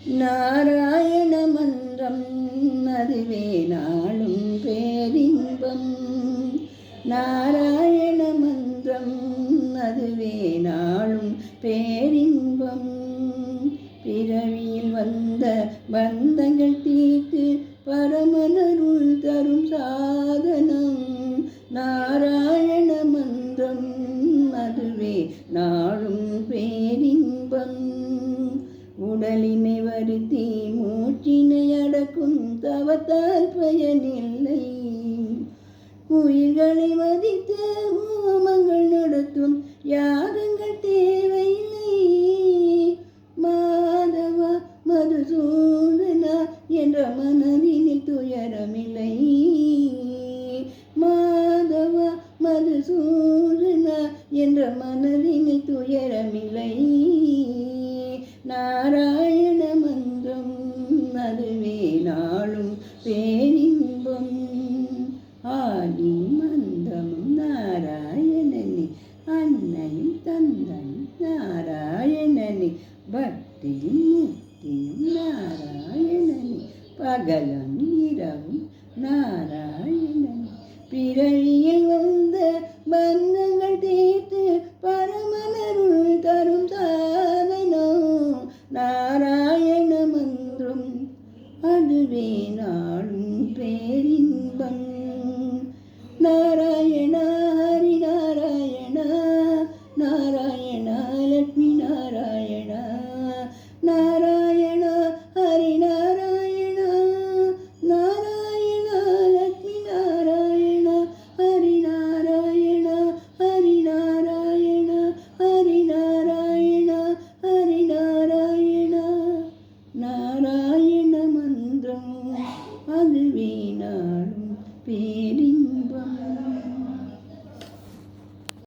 நாராயண மந்திரம் அதுவே நாளும் பேரின்பம். நாராயண மந்திரம் அதுவே நாளும் பேரின்பம். பிறவியில் வந்த பந்தங்கள் தீர்த்து பரமனருள் தரும் சாதனம் நாராயண மந்திரம் அதுவே நாளும் பேரின்பம். உடலினை வருத்தி மூச்சினை அடக்கும் தவத்தால் பயனில்லை. உயிர்களை மதித்து ஹோமங்கள் நடத்தும் யாகங்கள் தேவையில்லை. மாதவா மதுசூதனா என்ற மனதினில் துயரமில்லை. மாதவா மதுசூதனா என்ற மனதினில் துயரமில்லை. நாராயண மந்திரம் அதுவே நாளும் பேரின்பம். ஆதி மந்தமும் நாராயணனே, அன்னையும் தந்தையும் நாராயணனே, பக்தியும் முக்தியும் நாராயணனே, பகலும் இரவும் நாராயணனே. பிறவியில் வந்த பந்தங்கள் தீர்த்து பரமனருள் தரும் சாதனம் நாராயண மந்திரம் அதுவே நாளும் பேரின்பம். நாராயண ஹரி நாராயண, நாராயண லட்சுமி நாராயண, நாராயண ஹரி நாராயண, நாராயண லட்சுமி நாராயண, ஹரி நாராயண, ஹரி நாராயண, ஹரி நாராயண, ஹரி நாராயண. நாராயண மந்திரம் அதுவே நாளும் பேரின்பம்.